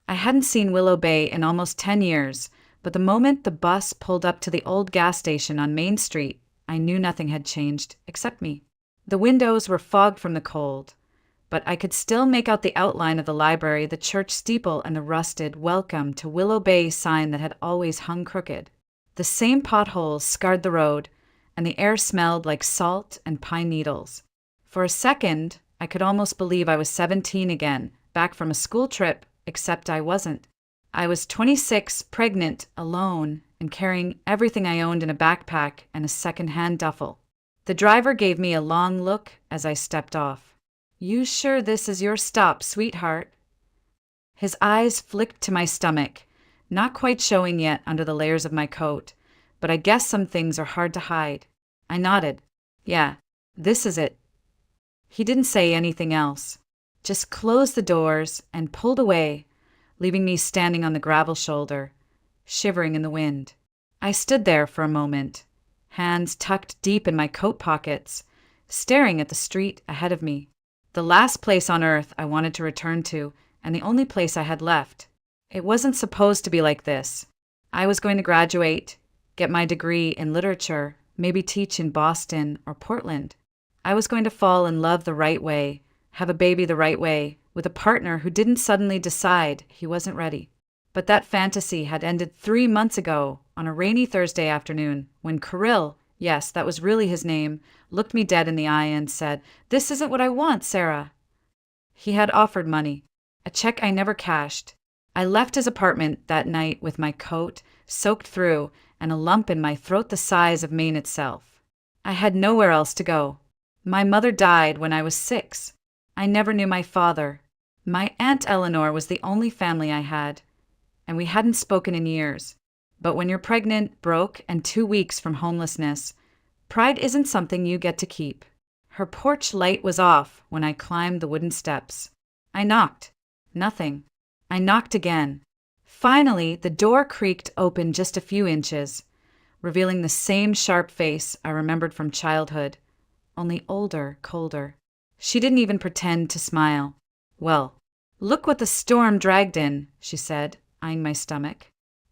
I hadn't seen Willow Bay in almost 10 years, but the moment the bus pulled up to the old gas station on Main Street, I knew nothing had changed except me. The windows were fogged from the cold, but I could still make out the outline of the library, the church steeple, and the rusted "Welcome to Willow Bay" sign that had always hung crooked. The same potholes scarred the road, and the air smelled like salt and pine needles. For a second, I could almost believe I was 17 again, back from a school trip, except I wasn't. I was 26, pregnant, alone, and carrying everything I owned in a backpack and a second-hand duffel. The driver gave me a long look as I stepped off. "You sure this is your stop, sweetheart?" His eyes flicked to my stomach, not quite showing yet under the layers of my coat, but I guess some things are hard to hide. I nodded. "Yeah, this is it." He didn't say anything else, just closed the doors and pulled away, leaving me standing on the gravel shoulder, shivering in the wind. I stood there for a moment, hands tucked deep in my coat pockets, staring at the street ahead of me. The last place on earth I wanted to return to, and the only place I had left. It wasn't supposed to be like this. I was going to graduate, get my degree in literature, maybe teach in Boston or Portland. I was going to fall in love the right way, have a baby the right way, with a partner who didn't suddenly decide he wasn't ready. But that fantasy had ended 3 months ago on a rainy Thursday afternoon when Kirill, yes, that was really his name, looked me dead in the eye and said, "This isn't what I want, Sarah." He had offered money, a check I never cashed. I left his apartment that night with my coat soaked through and a lump in my throat the size of Maine itself. I had nowhere else to go. My mother died when I was 6. I never knew my father. My Aunt Eleanor was the only family I had, and we hadn't spoken in years. But when you're pregnant, broke, and 2 weeks from homelessness, pride isn't something you get to keep. Her porch light was off when I climbed the wooden steps. I knocked. Nothing. I knocked again. Finally, the door creaked open just a few inches, revealing the same sharp face I remembered from childhood, only older, colder. She didn't even pretend to smile. "Well, look what the storm dragged in," she said, eyeing my stomach.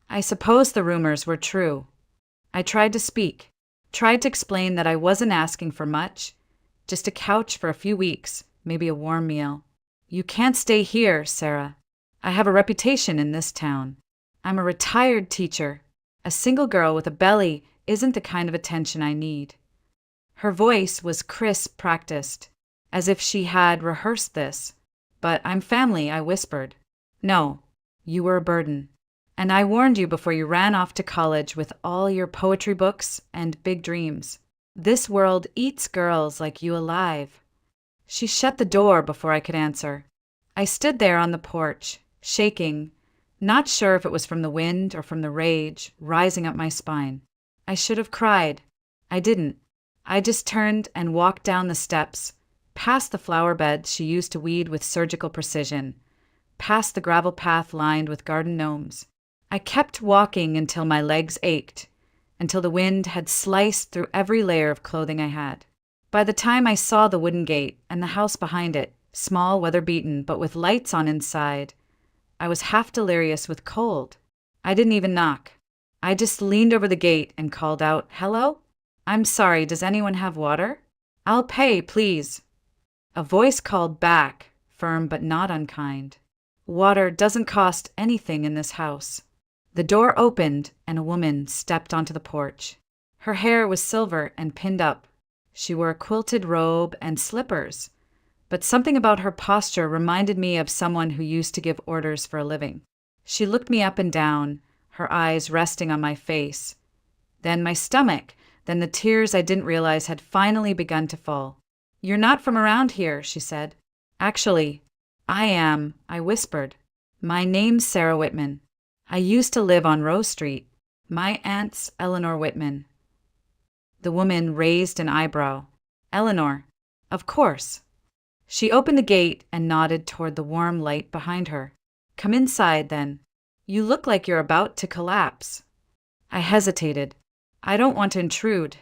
I suppose the rumors were true. I tried to speak, tried to explain that I wasn't asking for much, just a couch for a few weeks, maybe a warm meal. "You can't stay here, Sarah. I have a reputation in this town. I'm a retired teacher. A single girl with a belly isn't the kind of attention I need." Her voice was crisp, practiced, as if she had rehearsed this. "But I'm family," I whispered. "No, you were a burden. And I warned you before you ran off to college with all your poetry books and big dreams. This world eats girls like you alive." She shut the door before I could answer. I stood there on the porch, shaking, not sure if it was from the wind or from the rage rising up my spine. I should have cried. I didn't. I just turned and walked down the steps, past the flower beds she used to weed with surgical precision, past the gravel path lined with garden gnomes. I kept walking until my legs ached, until the wind had sliced through every layer of clothing I had. By the time I saw the wooden gate and the house behind it, small, weather-beaten, but with lights on inside, I was half delirious with cold. I didn't even knock. I just leaned over the gate and called out, "Hello? I'm sorry, does anyone have water?" "I'll pay, please." A voice called back, firm but not unkind. "Water doesn't cost anything in this house." The door opened and a woman stepped onto the porch. Her hair was silver and pinned up. She wore a quilted robe and slippers, but something about her posture reminded me of someone who used to give orders for a living. She looked me up and down, her eyes resting on my face, then my stomach, then the tears I didn't realize had finally begun to fall. "You're not from around here," she said. "Actually, I am," I whispered. "My name's Sarah Whitman. I used to live on Rose Street. My aunt's Eleanor Whitman." The woman raised an eyebrow. "Eleanor, of course." She opened the gate and nodded toward the warm light behind her. "Come inside, then. You look like you're about to collapse." I hesitated. "I don't want to intrude."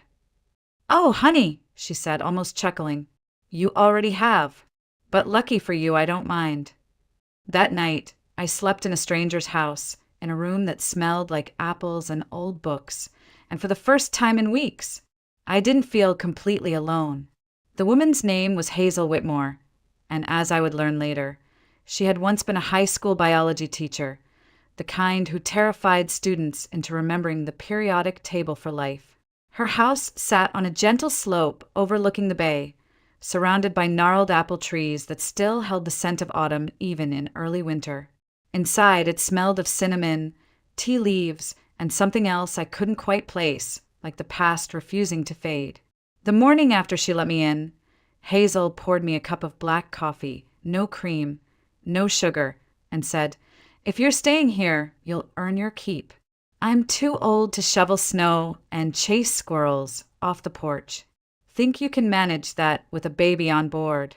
"Oh, honey," she said, almost chuckling. "You already have. But lucky for you, I don't mind." That night, I slept in a stranger's house, in a room that smelled like apples and old books, and for the first time in weeks, I didn't feel completely alone. The woman's name was Hazel Whitmore, and as I would learn later, she had once been a high school biology teacher, the kind who terrified students into remembering the periodic table for life. Her house sat on a gentle slope overlooking the bay, surrounded by gnarled apple trees that still held the scent of autumn even in early winter. Inside, it smelled of cinnamon, tea leaves, and something else I couldn't quite place, like the past refusing to fade. The morning after she let me in, Hazel poured me a cup of black coffee, no cream, no sugar, and said, "If you're staying here, you'll earn your keep. I'm too old to shovel snow and chase squirrels off the porch. Think you can manage that with a baby on board?"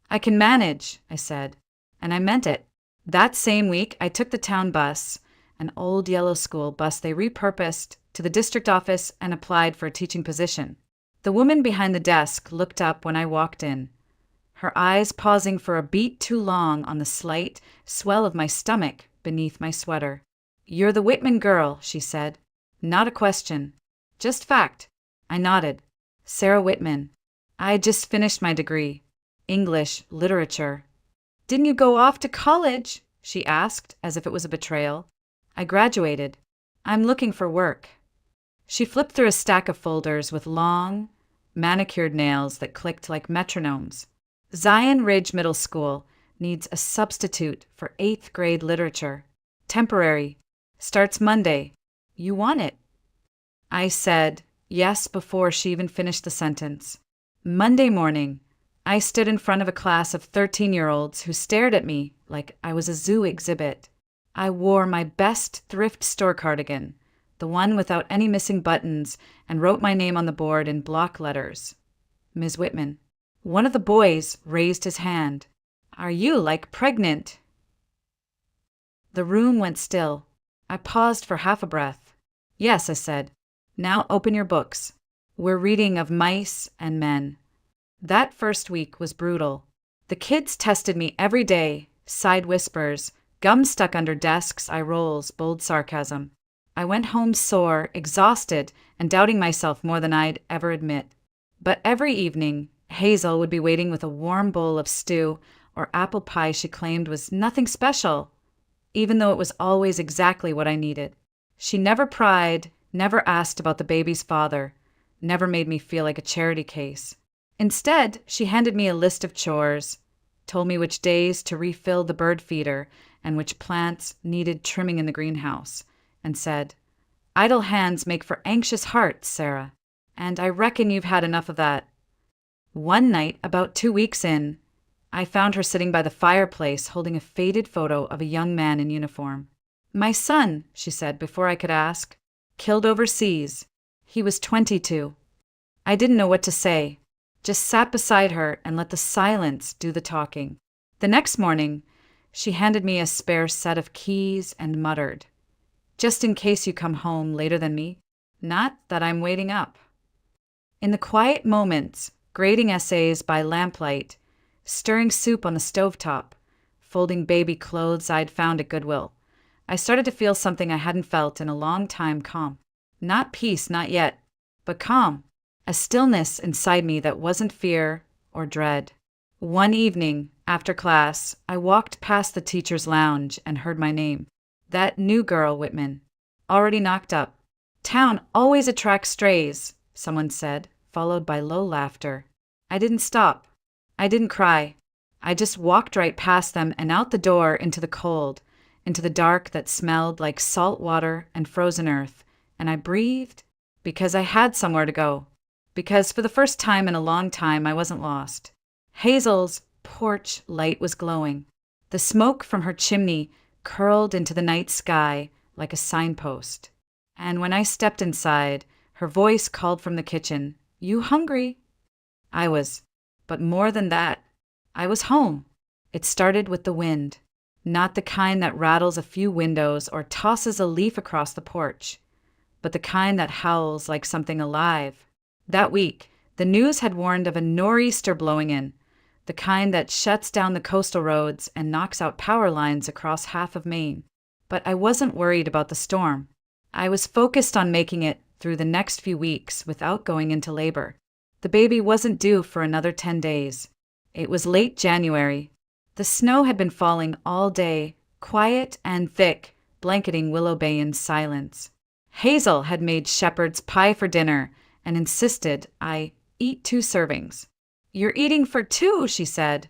"I can manage," I said, and I meant it. That same week, I took the town bus, an old yellow school bus they repurposed, to the district office and applied for a teaching position. The woman behind the desk looked up when I walked in, her eyes pausing for a beat too long on the slight swell of my stomach beneath my sweater. "You're the Whitman girl," she said. "Not a question. Just fact." I nodded. "Sarah Whitman. I had just finished my degree. English, literature." "Didn't you go off to college?" she asked, as if it was a betrayal. "I graduated. I'm looking for work." She flipped through a stack of folders with long, manicured nails that clicked like metronomes. "Zion Ridge Middle School needs a substitute for 8th grade literature. Temporary. Starts Monday. You want it?" I said yes before she even finished the sentence. Monday morning, I stood in front of a class of 13-year-olds who stared at me like I was a zoo exhibit. I wore my best thrift store cardigan, the one without any missing buttons, and wrote my name on the board in block letters. Ms. Whitman. One of the boys raised his hand. "Are you, like, pregnant?" The room went still. I paused for half a breath. "Yes," I said. "Now open your books. We're reading of mice and men." That first week was brutal. The kids tested me every day, side whispers, gum stuck under desks, eye rolls, bold sarcasm. I went home sore, exhausted, and doubting myself more than I'd ever admit. But every evening, Hazel would be waiting with a warm bowl of stew or apple pie she claimed was nothing special, even though it was always exactly what I needed. She never pried, never asked about the baby's father, never made me feel like a charity case. Instead, she handed me a list of chores, told me which days to refill the bird feeder and which plants needed trimming in the greenhouse, and said, "Idle hands make for anxious hearts, Sarah, and I reckon you've had enough of that." One night, about 2 weeks in, I found her sitting by the fireplace holding a faded photo of a young man in uniform. "My son," she said before I could ask, "killed overseas. He was 22. I didn't know what to say, just sat beside her and let the silence do the talking. The next morning, she handed me a spare set of keys and muttered, "Just in case you come home later than me, not that I'm waiting up." In the quiet moments, grading essays by lamplight, stirring soup on the stovetop, folding baby clothes I'd found at Goodwill, I started to feel something I hadn't felt in a long time: calm. Not peace, not yet, but calm. A stillness inside me that wasn't fear or dread. One evening, after class, I walked past the teacher's lounge and heard my name. That new girl, Whitman. Already knocked up. "Town always attracts strays," someone said, followed by low laughter. I didn't stop. I didn't cry. I just walked right past them and out the door into the cold, into the dark that smelled like salt water and frozen earth, and I breathed because I had somewhere to go. Because for the first time in a long time, I wasn't lost. Hazel's porch light was glowing. The smoke from her chimney curled into the night sky like a signpost. And when I stepped inside, her voice called from the kitchen, "You hungry?" I was. But more than that, I was home. It started with the wind. Not the kind that rattles a few windows or tosses a leaf across the porch, but the kind that howls like something alive. That week, the news had warned of a nor'easter blowing in, the kind that shuts down the coastal roads and knocks out power lines across half of Maine. But I wasn't worried about the storm. I was focused on making it through the next few weeks without going into labor. The baby wasn't due for another 10 days. It was late January. The snow had been falling all day, quiet and thick, blanketing Willow Bay in silence. Hazel had made shepherd's pie for dinner and insisted I eat 2 servings. "You're eating for 2," she said,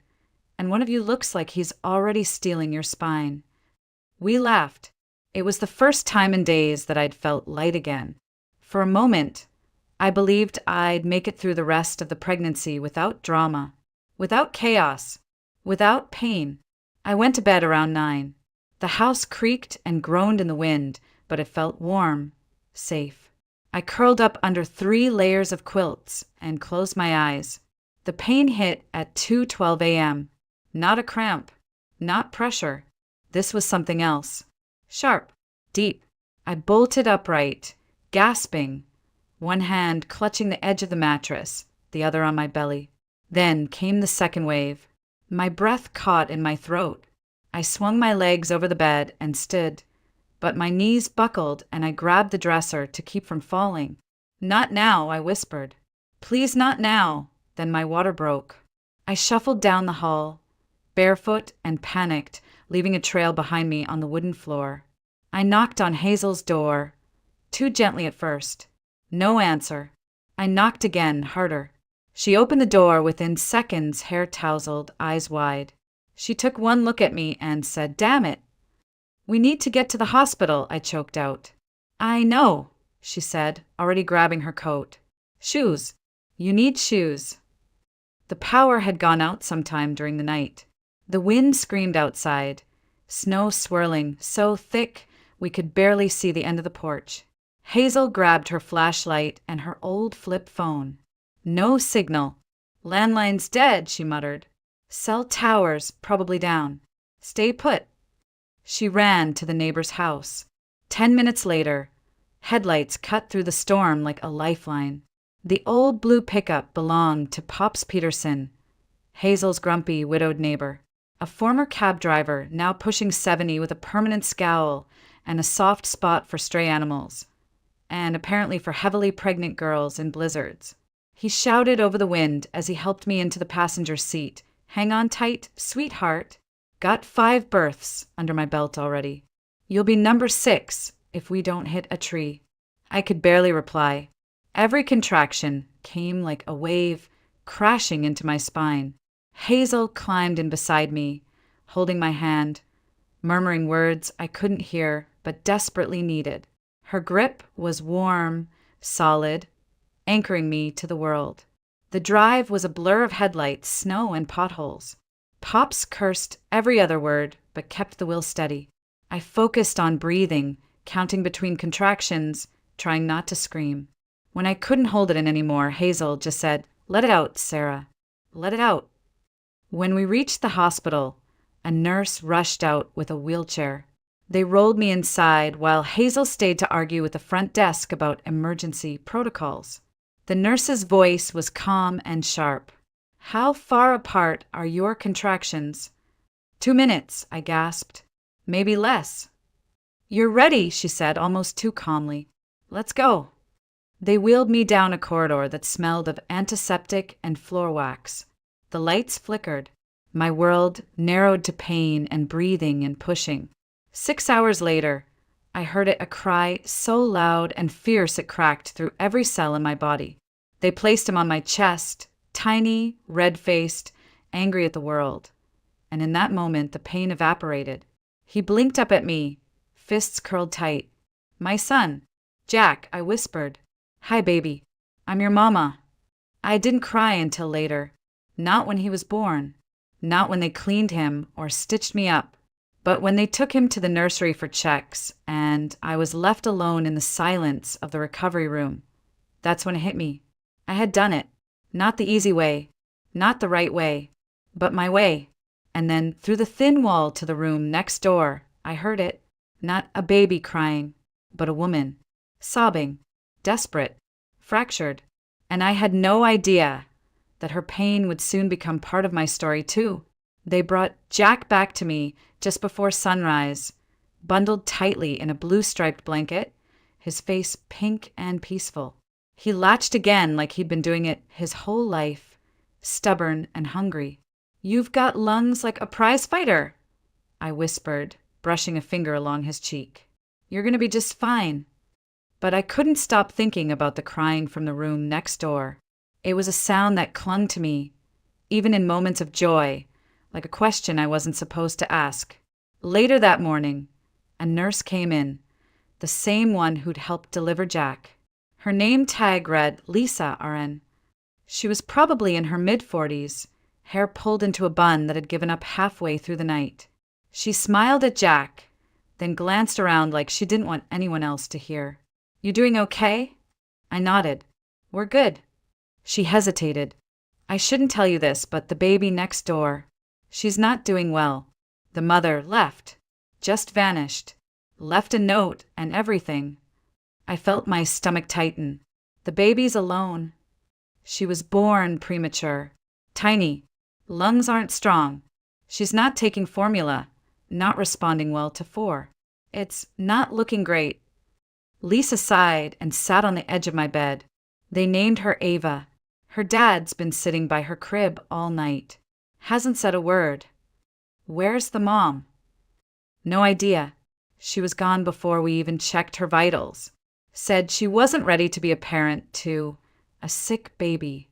"and one of you looks like he's already stealing your spine." We laughed. It was the first time in days that I'd felt light again. For a moment, I believed I'd make it through the rest of the pregnancy without drama, without chaos, without pain. I went to bed around 9. The house creaked and groaned in the wind, but it felt warm, safe. I curled up under 3 layers of quilts and closed my eyes. The pain hit at 2:12 a.m. Not a cramp, not pressure. This was something else. Sharp, deep. I bolted upright, gasping, one hand clutching the edge of the mattress, the other on my belly. Then came the second wave. My breath caught in my throat. I swung my legs over the bed and stood, but my knees buckled and I grabbed the dresser to keep from falling. "Not now," I whispered. "Please, not now." Then my water broke. I shuffled down the hall, barefoot and panicked, leaving a trail behind me on the wooden floor. I knocked on Hazel's door, too gently at first. No answer. I knocked again, harder. She opened the door within seconds, hair tousled, eyes wide. She took one look at me and said, "Damn it." "We need to get to the hospital," I choked out. "I know," she said, already grabbing her coat. "Shoes. You need shoes." The power had gone out sometime during the night. The wind screamed outside, snow swirling so thick we could barely see the end of the porch. Hazel grabbed her flashlight and her old flip phone. "No signal. Landline's dead," she muttered. "Cell towers probably down. Stay put." She ran to the neighbor's house. 10 minutes later, headlights cut through the storm like a lifeline. The old blue pickup belonged to Pops Peterson, Hazel's grumpy, widowed neighbor. A former cab driver, now pushing 70 with a permanent scowl and a soft spot for stray animals, and apparently for heavily pregnant girls in blizzards. He shouted over the wind as he helped me into the passenger seat. "Hang on tight, sweetheart. Got 5 births under my belt already. You'll be number 6 if we don't hit a tree." I could barely reply. Every contraction came like a wave crashing into my spine. Hazel climbed in beside me, holding my hand, murmuring words I couldn't hear but desperately needed. Her grip was warm, solid, anchoring me to the world. The drive was a blur of headlights, snow, and potholes. Pops cursed every other word but kept the wheel steady. I focused on breathing, counting between contractions, trying not to scream. When I couldn't hold it in anymore, Hazel just said, "Let it out, Sarah. Let it out." When we reached the hospital, a nurse rushed out with a wheelchair. They rolled me inside while Hazel stayed to argue with the front desk about emergency protocols. The nurse's voice was calm and sharp. "How far apart are your contractions?" 2 minutes, I gasped. "Maybe less." "You're ready," she said, almost too calmly. "Let's go." They wheeled me down a corridor that smelled of antiseptic and floor wax. The lights flickered. My world narrowed to pain and breathing and pushing. 6 hours later, I heard a cry so loud and fierce it cracked through every cell in my body. They placed him on my chest, tiny, red-faced, angry at the world. And in that moment, the pain evaporated. He blinked up at me, fists curled tight. "My son, Jack," I whispered. "Hi, baby. I'm your mama." I didn't cry until later. Not when he was born. Not when they cleaned him or stitched me up. But when they took him to the nursery for checks and I was left alone in the silence of the recovery room, that's when it hit me. I had done it. Not the easy way. Not the right way. But my way. And then through the thin wall to the room next door, I heard it. Not a baby crying, but a woman. Sobbing. Desperate. Fractured. And I had no idea. that her pain would soon become part of my story too. They brought Jack back to me just before sunrise, bundled tightly in a blue-striped blanket, his face pink and peaceful. He latched again like he'd been doing it his whole life, stubborn and hungry. "You've got lungs like a prize fighter," I whispered, brushing a finger along his cheek. "You're going to be just fine." But I couldn't stop thinking about the crying from the room next door. It was a sound that clung to me, even in moments of joy, like a question I wasn't supposed to ask. Later that morning, a nurse came in, the same one who'd helped deliver Jack. Her name tag read Lisa, RN. She was probably in her mid-40s, hair pulled into a bun that had given up halfway through the night. She smiled at Jack, then glanced around like she didn't want anyone else to hear. "You doing okay?" I nodded. "We're good." She hesitated. "I shouldn't tell you this, but the baby next door, she's not doing well. The mother left, just vanished, left a note and everything." I felt my stomach tighten. "The baby's alone. She was born premature, tiny, lungs aren't strong. She's not taking formula, not responding well to 4. It's not looking great." Lisa sighed and sat on the edge of my bed. "They named her Ava. Her dad's been sitting by her crib all night. Hasn't said a word." "Where's the mom?" "No idea. She was gone before we even checked her vitals. Said she wasn't ready to be a parent to a sick baby."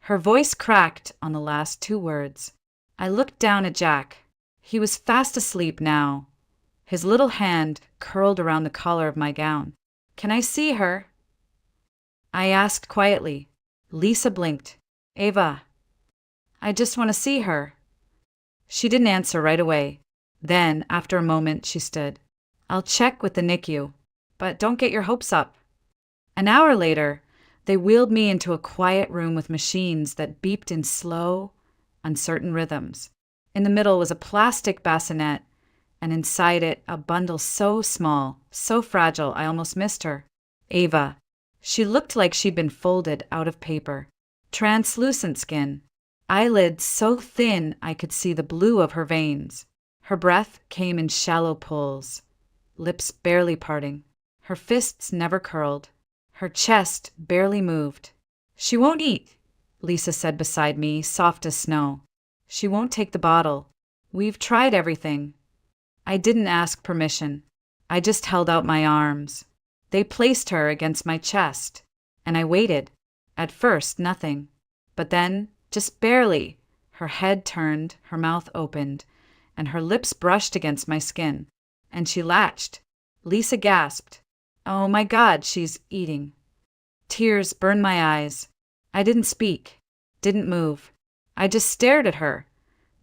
Her voice cracked on the last 2 words. I looked down at Jack. He was fast asleep now, his little hand curled around the collar of my gown. "Can I see her?" I asked quietly. Lisa blinked. "Ava, I just want to see her." She didn't answer right away. Then, after a moment, she stood. "I'll check with the NICU, but don't get your hopes up." An hour later, they wheeled me into a quiet room with machines that beeped in slow, uncertain rhythms. In the middle was a plastic bassinet, and inside it a bundle so small, so fragile I almost missed her. Ava. She looked like she'd been folded out of paper. Translucent skin. Eyelids so thin I could see the blue of her veins. Her breath came in shallow pulls. Lips barely parting. Her fists never curled. Her chest barely moved. "She won't eat," Lisa said beside me, soft as snow. "She won't take the bottle. We've tried everything." I didn't ask permission. I just held out my arms. They placed her against my chest, and I waited. At first, nothing. But then, just barely, her head turned, her mouth opened, and her lips brushed against my skin. And she latched. Lisa gasped. "Oh my God, she's eating." Tears burned my eyes. I didn't speak, didn't move. I just stared at her,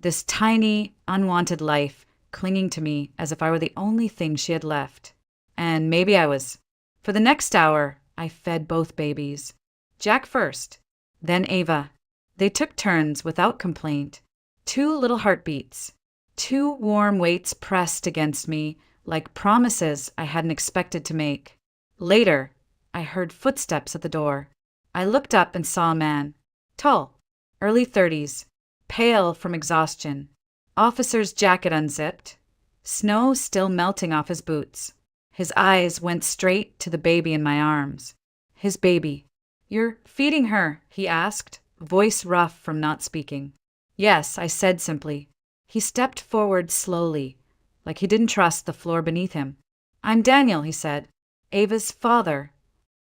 this tiny, unwanted life clinging to me as if I were the only thing she had left. And maybe I was. For the next hour, I fed both babies. Jack first, then Ava. They took turns without complaint. 2 little heartbeats. 2 warm weights pressed against me like promises I hadn't expected to make. Later, I heard footsteps at the door. I looked up and saw a man. Tall, early 30s, pale from exhaustion. Officer's jacket unzipped, snow still melting off his boots. His eyes went straight to the baby in my arms. His baby. "You're feeding her?" he asked, voice rough from not speaking. "Yes," I said simply. He stepped forward slowly, like he didn't trust the floor beneath him. "I'm Daniel," he said. "Ava's father."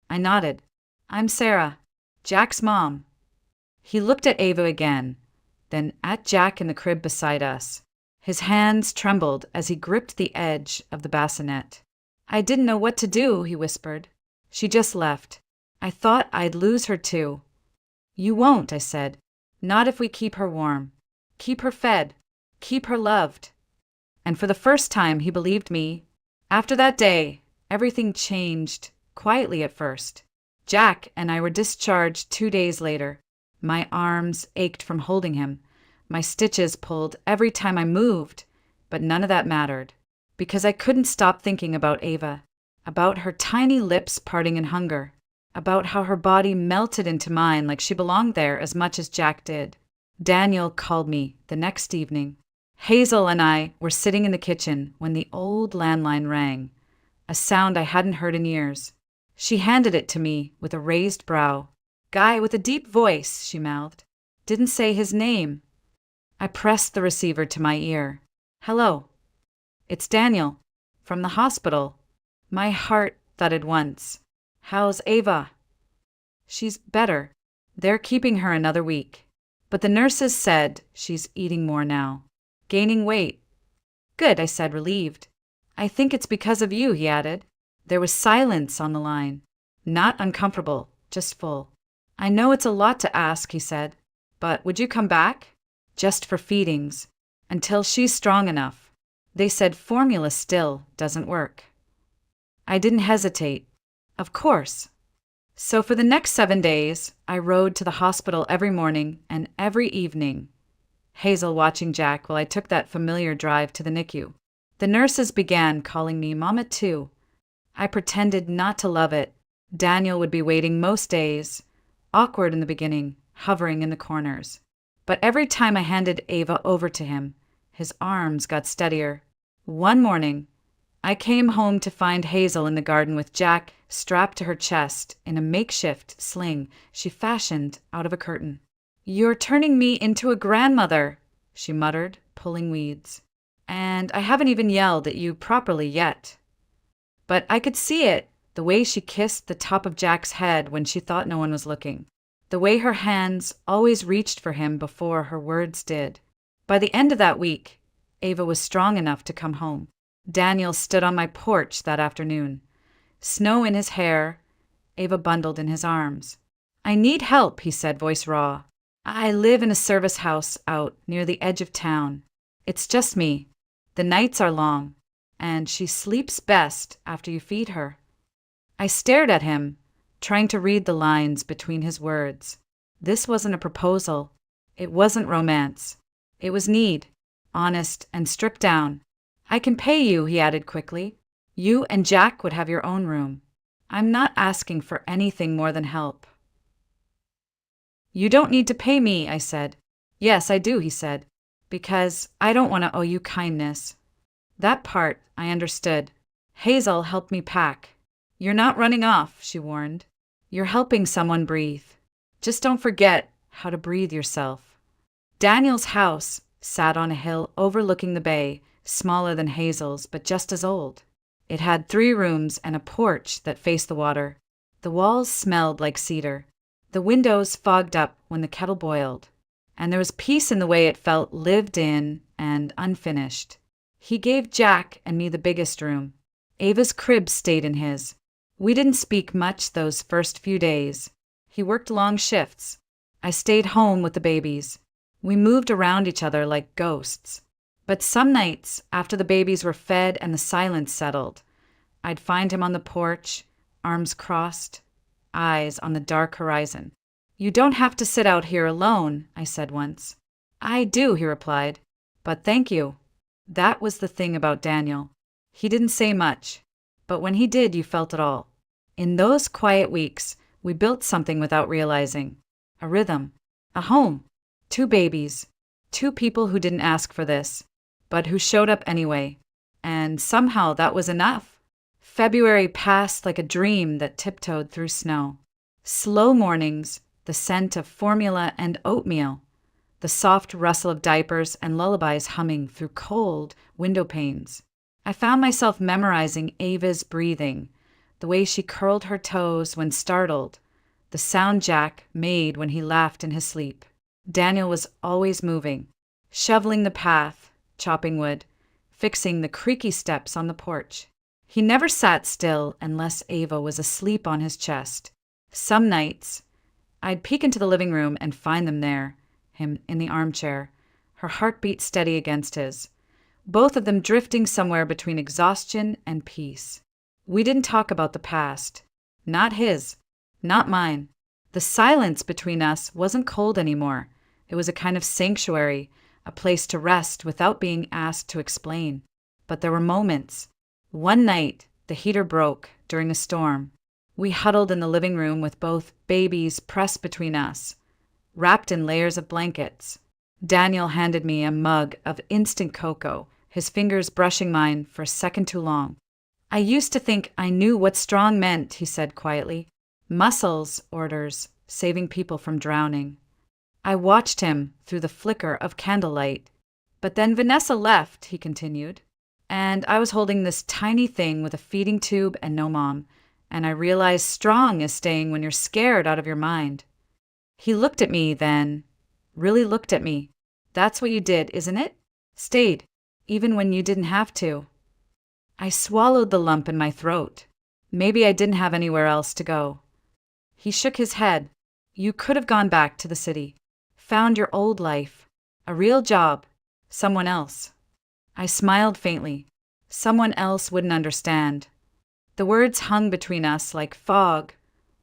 I nodded. "I'm Sarah, Jack's mom." He looked at Ava again, then at Jack in the crib beside us. His hands trembled as he gripped the edge of the bassinet. "I didn't know what to do," he whispered. "She just left. I thought I'd lose her too." "You won't," I said. "Not if we keep her warm. Keep her fed. Keep her loved." And for the first time, he believed me. After that day, everything changed, quietly at first. Jack and I were discharged 2 days later. My arms ached from holding him. My stitches pulled every time I moved, but none of that mattered, because I couldn't stop thinking about Ava, about her tiny lips parting in hunger, about how her body melted into mine like she belonged there as much as Jack did. Daniel called me the next evening. Hazel and I were sitting in the kitchen when the old landline rang, a sound I hadn't heard in years. She handed it to me with a raised brow. "Guy with a deep voice," she mouthed. "Didn't say his name." I pressed the receiver to my ear. "Hello. It's Daniel. From the hospital." My heart thudded once. "How's Ava?" "She's better. They're keeping her another week. But the nurses said she's eating more now. Gaining weight." "Good," I said, relieved. "I think it's because of you," he added. There was silence on the line. Not uncomfortable, just full. "I know it's a lot to ask," he said, "but would you come back? Just for feedings. Until she's strong enough. They said formula still doesn't work." I didn't hesitate. Of course. So for the next 7 days, I rode to the hospital every morning and every evening, Hazel watching Jack while I took that familiar drive to the NICU. The nurses began calling me Mama too. I pretended not to love it. Daniel would be waiting most days, awkward in the beginning, hovering in the corners. But every time I handed Ava over to him, his arms got steadier. One morning, I came home to find Hazel in the garden with Jack strapped to her chest in a makeshift sling she fashioned out of a curtain. "You're turning me into a grandmother," she muttered, pulling weeds. "And I haven't even yelled at you properly yet." But I could see it, the way she kissed the top of Jack's head when she thought no one was looking. The way her hands always reached for him before her words did. By the end of that week, Ava was strong enough to come home. Daniel stood on my porch that afternoon. Snow in his hair, Ava bundled in his arms. "I need help," he said, voice raw. "I live in a service house out near the edge of town. It's just me. The nights are long, and she sleeps best after you feed her." I stared at him, trying to read the lines between his words. This wasn't a proposal. It wasn't romance. It was need, honest and stripped down. "I can pay you," he added quickly. "You and Jack would have your own room. I'm not asking for anything more than help." "You don't need to pay me," I said. "Yes, I do," he said, "because I don't want to owe you kindness." That part I understood. Hazel helped me pack. "You're not running off," she warned. "You're helping someone breathe. Just don't forget how to breathe yourself." Daniel's house sat on a hill overlooking the bay, smaller than Hazel's, but just as old. It had 3 rooms and a porch that faced the water. The walls smelled like cedar. The windows fogged up when the kettle boiled. And there was peace in the way it felt lived in and unfinished. He gave Jack and me the biggest room. Ava's crib stayed in his. We didn't speak much those first few days. He worked long shifts. I stayed home with the babies. We moved around each other like ghosts. But some nights, after the babies were fed and the silence settled, I'd find him on the porch, arms crossed, eyes on the dark horizon. "You don't have to sit out here alone," I said once. "I do," he replied, "but thank you." That was the thing about Daniel. He didn't say much, but when he did, you felt it all. In those quiet weeks, we built something without realizing. A rhythm, a home, 2 babies, 2 people who didn't ask for this, but who showed up anyway. And somehow that was enough. February passed like a dream that tiptoed through snow. Slow mornings, the scent of formula and oatmeal, the soft rustle of diapers and lullabies humming through cold window panes. I found myself memorizing Ava's breathing, the way she curled her toes when startled, the sound Jack made when he laughed in his sleep. Daniel was always moving, shoveling the path, chopping wood, fixing the creaky steps on the porch. He never sat still unless Ava was asleep on his chest. Some nights, I'd peek into the living room and find them there, him in the armchair, her heartbeat steady against his, both of them drifting somewhere between exhaustion and peace. We didn't talk about the past. Not his, not mine. The silence between us wasn't cold anymore. It was a kind of sanctuary, a place to rest without being asked to explain. But there were moments. One night, the heater broke during a storm. We huddled in the living room with both babies pressed between us, wrapped in layers of blankets. Daniel handed me a mug of instant cocoa, his fingers brushing mine for a second too long. I used to think I knew what strong meant, he said quietly. Muscles, orders, saving people from drowning. I watched him through the flicker of candlelight. But then Vanessa left, he continued, and I was holding this tiny thing with a feeding tube and no mom, and I realized strong is staying when you're scared out of your mind. He looked at me then, really looked at me. That's what you did, isn't it? Stayed, even when you didn't have to. I swallowed the lump in my throat. Maybe I didn't have anywhere else to go. He shook his head. You could have gone back to the city, found your old life, a real job, someone else. I smiled faintly. Someone else wouldn't understand. The words hung between us like fog,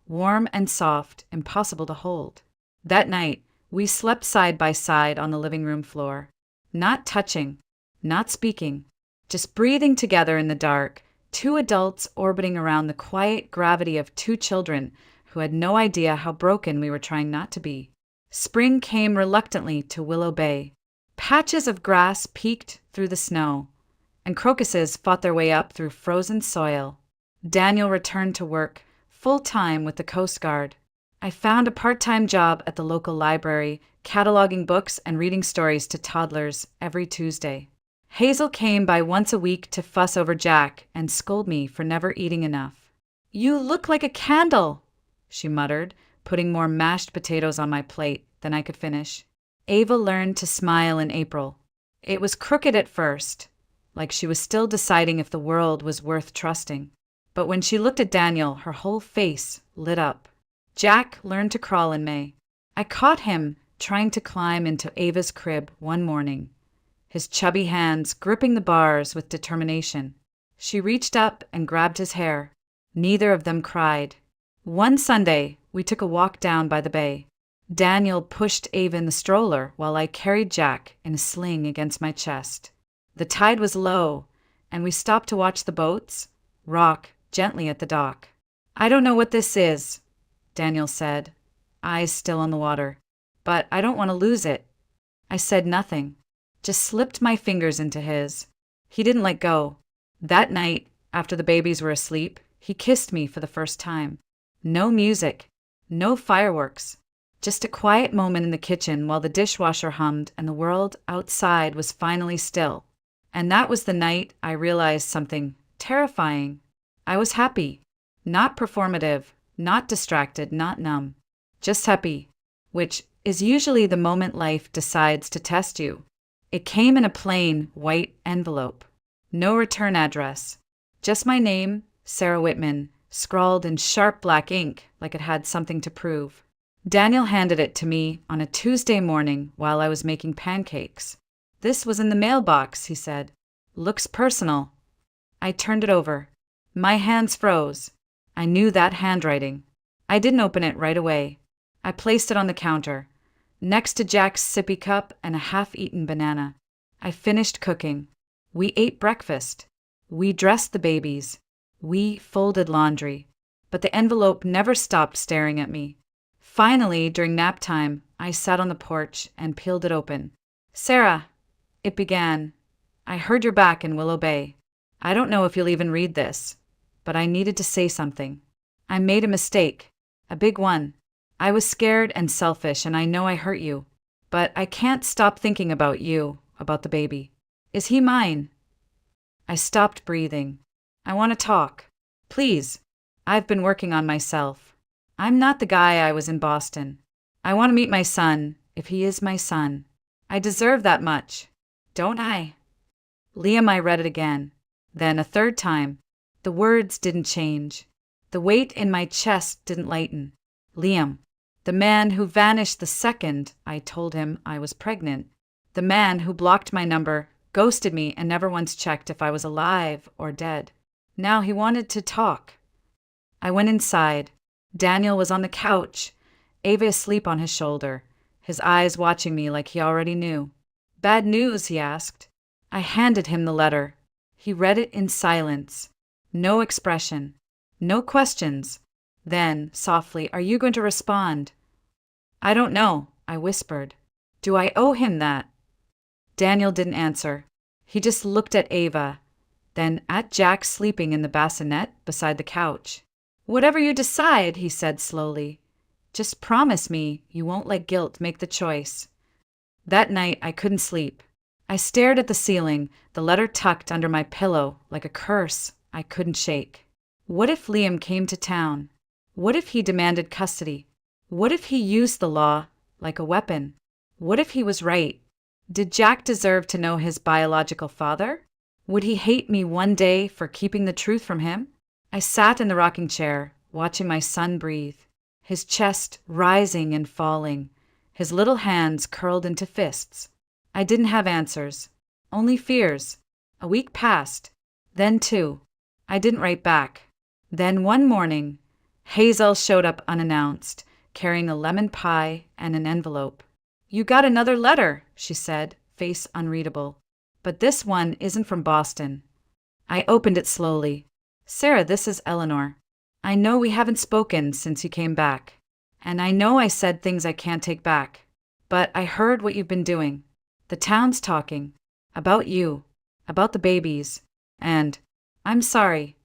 warm and soft, impossible to hold. That night, we slept side by side on the living room floor, not touching, not speaking, just breathing together in the dark, two adults orbiting around the quiet gravity of two children who had no idea how broken we were trying not to be. Spring came reluctantly to Willow Bay. Patches of grass peeked through the snow, and crocuses fought their way up through frozen soil. Daniel returned to work, full-time with the Coast Guard. I found a part-time job at the local library, cataloging books and reading stories to toddlers every Tuesday. Hazel came by once a week to fuss over Jack and scold me for never eating enough. You look like a candle, she muttered, putting more mashed potatoes on my plate than I could finish. Ava learned to smile in April. It was crooked at first, like she was still deciding if the world was worth trusting. But when she looked at Daniel, her whole face lit up. Jack learned to crawl in May. I caught him trying to climb into Ava's crib one morning, his chubby hands gripping the bars with determination. She reached up and grabbed his hair. Neither of them cried. One Sunday, we took a walk down by the bay. Daniel pushed Ava in the stroller while I carried Jack in a sling against my chest. The tide was low, and we stopped to watch the boats rock gently at the dock. I don't know what this is, Daniel said, eyes still on the water, but I don't want to lose it. I said nothing, just slipped my fingers into his. He didn't let go. That night, after the babies were asleep, he kissed me for the first time. No music, no fireworks, just a quiet moment in the kitchen while the dishwasher hummed and the world outside was finally still. And that was the night I realized something terrifying. I was happy, not performative, not distracted, not numb, just happy, which is usually the moment life decides to test you. It came in a plain, white envelope. No return address. Just my name, Sarah Whitman, scrawled in sharp black ink like it had something to prove. Daniel handed it to me on a Tuesday morning while I was making pancakes. This was in the mailbox, he said. Looks personal. I turned it over. My hands froze. I knew that handwriting. I didn't open it right away. I placed it on the counter, next to Jack's sippy cup and a half-eaten banana. I finished cooking. We ate breakfast. We dressed the babies. We folded laundry. But the envelope never stopped staring at me. Finally, during nap time, I sat on the porch and peeled it open. Sarah, it began. I heard you're back in Willow Bay. I don't know if you'll even read this, but I needed to say something. I made a mistake, a big one. I was scared and selfish, and I know I hurt you, but I can't stop thinking about you, about the baby. Is he mine? I stopped breathing. I want to talk. Please. I've been working on myself. I'm not the guy I was in Boston. I want to meet my son, if he is my son. I deserve that much, don't I? Liam, I read it again, then a third time. The words didn't change. The weight in my chest didn't lighten. Liam, the man who vanished the second I told him I was pregnant. The man who blocked my number, ghosted me, and never once checked if I was alive or dead. Now he wanted to talk. I went inside. Daniel was on the couch, Ava asleep on his shoulder, his eyes watching me like he already knew. Bad news, he asked. I handed him the letter. He read it in silence. No expression. No questions. Then, softly, "Are you going to respond?" "I don't know," I whispered. "Do I owe him that?" Daniel didn't answer. He just looked at Ava, then at Jack sleeping in the bassinet beside the couch. "Whatever you decide," he said slowly. "Just promise me you won't let guilt make the choice." That night, I couldn't sleep. I stared at the ceiling, the letter tucked under my pillow like a curse I couldn't shake. What if Liam came to town? What if he demanded custody? What if he used the law like a weapon? What if he was right? Did Jack deserve to know his biological father? Would he hate me one day for keeping the truth from him? I sat in the rocking chair, watching my son breathe, his chest rising and falling, his little hands curled into fists. I didn't have answers, only fears. A week passed. Then two. I didn't write back. Then one morning, Hazel showed up unannounced, carrying a lemon pie and an envelope. "You got another letter," she said, face unreadable. "But this one isn't from Boston." I opened it slowly. "Sarah, this is Eleanor. I know we haven't spoken since you came back. And I know I said things I can't take back. But I heard what you've been doing. The town's talking. About you. About the babies. And I'm sorry.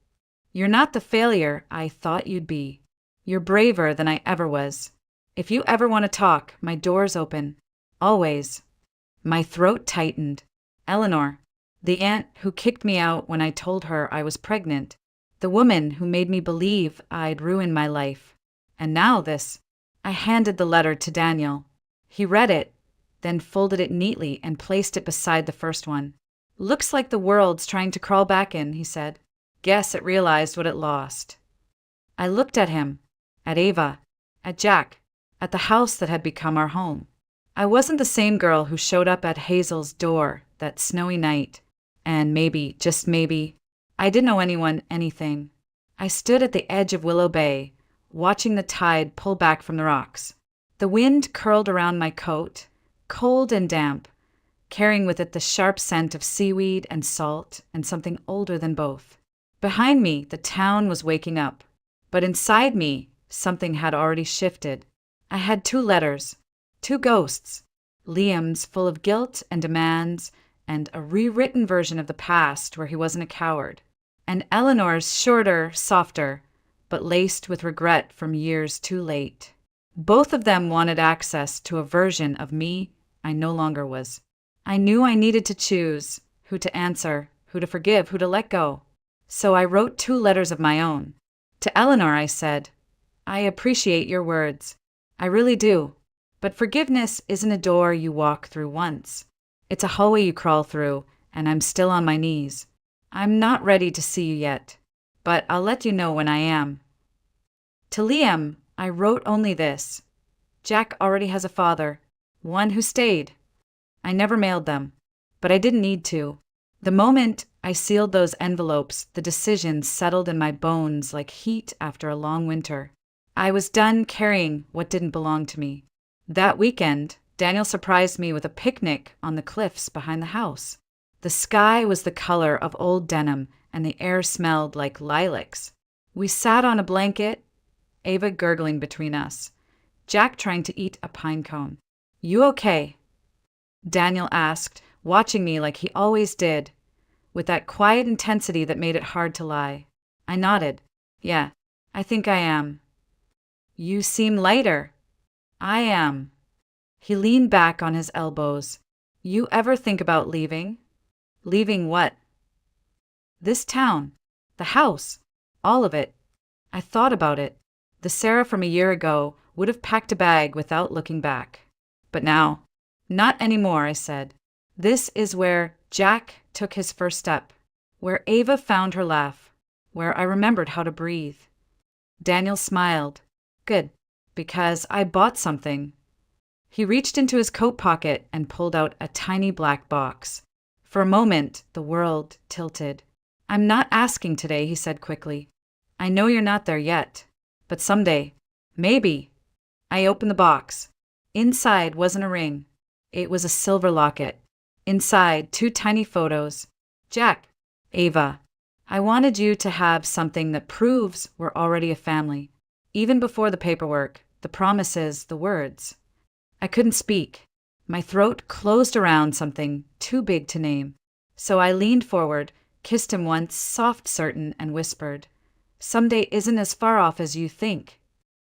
You're not the failure I thought you'd be. You're braver than I ever was. If you ever want to talk, my door's open. Always." My throat tightened. Eleanor, the aunt who kicked me out when I told her I was pregnant, the woman who made me believe I'd ruin my life. And now this. I handed the letter to Daniel. He read it, then folded it neatly and placed it beside the first one. "Looks like the world's trying to crawl back in," he said. "Guess it realized what it lost." I looked at him, at Ava, at Jack, at the house that had become our home. I wasn't the same girl who showed up at Hazel's door that snowy night. And maybe, just maybe, I didn't owe anyone anything. I stood at the edge of Willow Bay, watching the tide pull back from the rocks. The wind curled around my coat, cold and damp, carrying with it the sharp scent of seaweed and salt and something older than both. Behind me, the town was waking up. But inside me, something had already shifted. I had two letters. Two ghosts, Liam's full of guilt and demands, and a rewritten version of the past where he wasn't a coward, and Eleanor's shorter, softer, but laced with regret from years too late. Both of them wanted access to a version of me I no longer was. I knew I needed to choose who to answer, who to forgive, who to let go. So I wrote two letters of my own. To Eleanor, I said, "I appreciate your words. I really do. But forgiveness isn't a door you walk through once. It's a hallway you crawl through, and I'm still on my knees. I'm not ready to see you yet, but I'll let you know when I am." To Liam, I wrote only this. Jack already has a father, one who stayed. I never mailed them, but I didn't need to. The moment I sealed those envelopes, the decision settled in my bones like heat after a long winter. I was done carrying what didn't belong to me. That weekend, Daniel surprised me with a picnic on the cliffs behind the house. The sky was the color of old denim, and the air smelled like lilacs. We sat on a blanket, Ava gurgling between us, Jack trying to eat a pine cone. "You okay?" Daniel asked, watching me like he always did, with that quiet intensity that made it hard to lie. I nodded. "Yeah, I think I am." "You seem lighter." "I am." He leaned back on his elbows. "You ever think about leaving?" "Leaving what?" "This town. The house. All of it." I thought about it. The Sarah from a year ago would have packed a bag without looking back. But now, not anymore, I said. This is where Jack took his first step, where Ava found her laugh, where I remembered how to breathe. Daniel smiled. "Good, because I bought something." He reached into his coat pocket and pulled out a tiny black box. For a moment, the world tilted. "I'm not asking today," he said quickly. "I know you're not there yet, but someday, maybe." I opened the box. Inside wasn't a ring. It was a silver locket. Inside, 2 tiny photos. "Jack, Ava, I wanted you to have something that proves we're already a family. Even before the paperwork, the promises, the words. I couldn't speak. My throat closed around something too big to name. So I leaned forward, kissed him once, soft, certain, and whispered, "Someday isn't as far off as you think."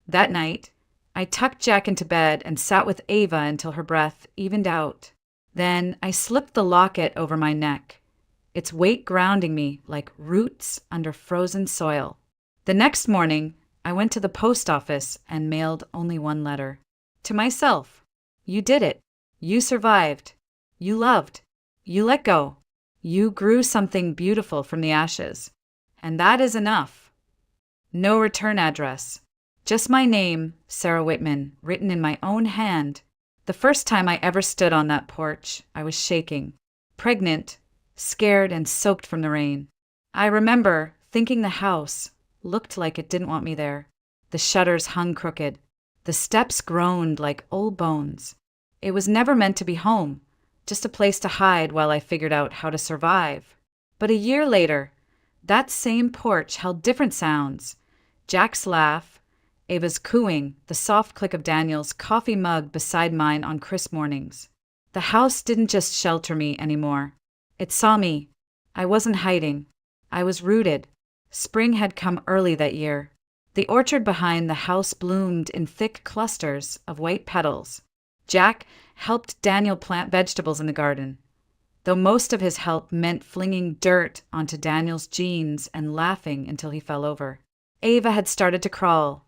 That night, I tucked Jack into bed and sat with Ava until her breath evened out. Then I slipped the locket over my neck, its weight grounding me like roots under frozen soil. The next morning, I went to the post office and mailed only one letter. To myself. You did it. You survived. You loved. You let go. You grew something beautiful from the ashes. And that is enough. No return address. Just my name, Sarah Whitman, written in my own hand. The first time I ever stood on that porch, I was shaking, pregnant, scared, and soaked from the rain. I remember thinking the house looked like it didn't want me there. The shutters hung crooked. The steps groaned like old bones. It was never meant to be home, just a place to hide while I figured out how to survive. But a year later, that same porch held different sounds. Jack's laugh, Ava's cooing, the soft click of Daniel's coffee mug beside mine on crisp mornings. The house didn't just shelter me anymore. It saw me. I wasn't hiding. I was rooted. Spring had come early that year. The orchard behind the house bloomed in thick clusters of white petals. Jack helped Daniel plant vegetables in the garden, though most of his help meant flinging dirt onto Daniel's jeans and laughing until he fell over. Ava had started to crawl,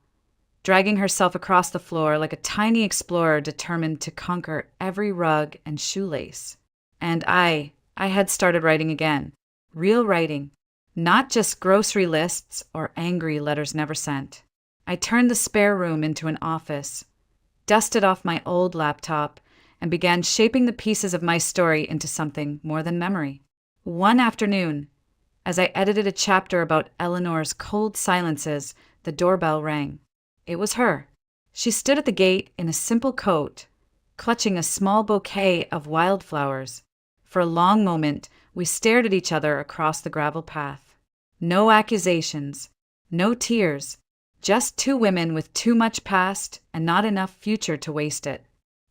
dragging herself across the floor like a tiny explorer determined to conquer every rug and shoelace. And I had started writing again. Real writing. Not just grocery lists or angry letters never sent. I turned the spare room into an office, dusted off my old laptop, and began shaping the pieces of my story into something more than memory. One afternoon, as I edited a chapter about Eleanor's cold silences, the doorbell rang. It was her. She stood at the gate in a simple coat, clutching a small bouquet of wildflowers. For a long moment, we stared at each other across the gravel path. No accusations, no tears, just two women with too much past and not enough future to waste it.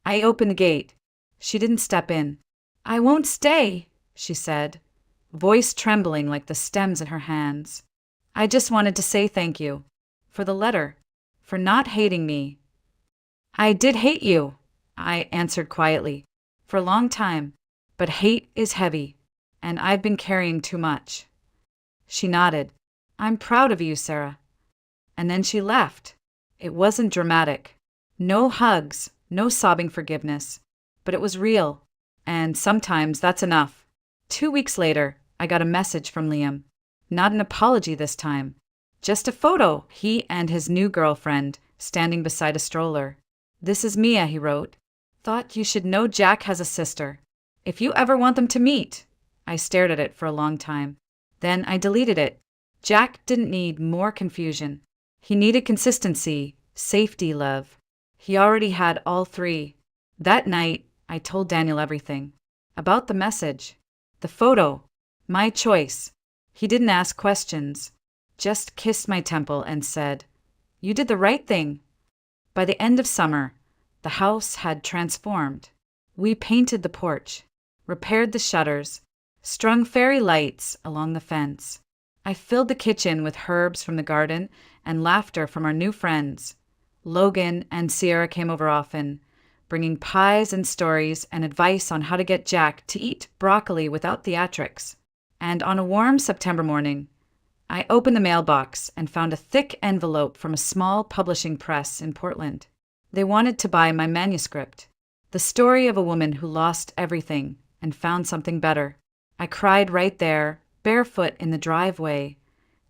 I opened the gate. She didn't step in. "I won't stay," she said, voice trembling like the stems in her hands. "I just wanted to say thank you. For the letter. For not hating me." "I did hate you," I answered quietly. "For a long time. But hate is heavy, and I've been carrying too much." She nodded. "I'm proud of you, Sarah." And then she left. It wasn't dramatic. No hugs, no sobbing forgiveness. But it was real. And sometimes that's enough. 2 weeks later, I got a message from Liam. Not an apology this time. Just a photo, he and his new girlfriend, standing beside a stroller. "This is Mia," he wrote. "Thought you should know Jack has a sister. If you ever want them to meet." I stared at it for a long time. Then I deleted it. Jack didn't need more confusion. He needed consistency, safety, love. He already had all three. That night, I told Daniel everything. About the message. The photo. My choice. He didn't ask questions. Just kissed my temple and said, "You did the right thing." By the end of summer, the house had transformed. We painted the porch, repaired the shutters, strung fairy lights along the fence. I filled the kitchen with herbs from the garden and laughter from our new friends. Logan and Sierra came over often, bringing pies and stories and advice on how to get Jack to eat broccoli without theatrics. And on a warm September morning, I opened the mailbox and found a thick envelope from a small publishing press in Portland. They wanted to buy my manuscript, the story of a woman who lost everything and found something better. I cried right there, barefoot in the driveway,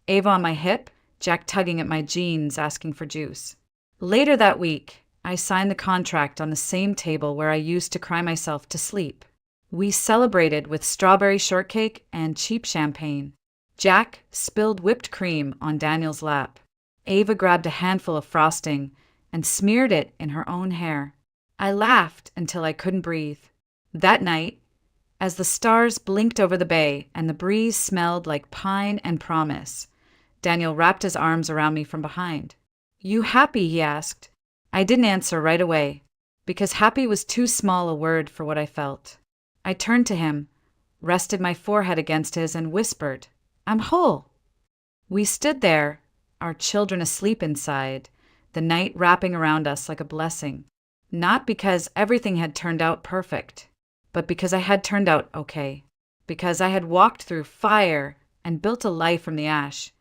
Ava on my hip, Jack tugging at my jeans asking for juice. Later that week, I signed the contract on the same table where I used to cry myself to sleep. We celebrated with strawberry shortcake and cheap champagne. Jack spilled whipped cream on Daniel's lap. Ava grabbed a handful of frosting and smeared it in her own hair. I laughed until I couldn't breathe. That night, as the stars blinked over the bay and the breeze smelled like pine and promise, Daniel wrapped his arms around me from behind. You happy? He asked. I didn't answer right away, because happy was too small a word for what I felt. I turned to him, rested my forehead against his, and whispered, I'm whole. We stood there, our children asleep inside, the night wrapping around us like a blessing. Not because everything had turned out perfect, but because I had turned out okay. Because I had walked through fire and built a life from the ash,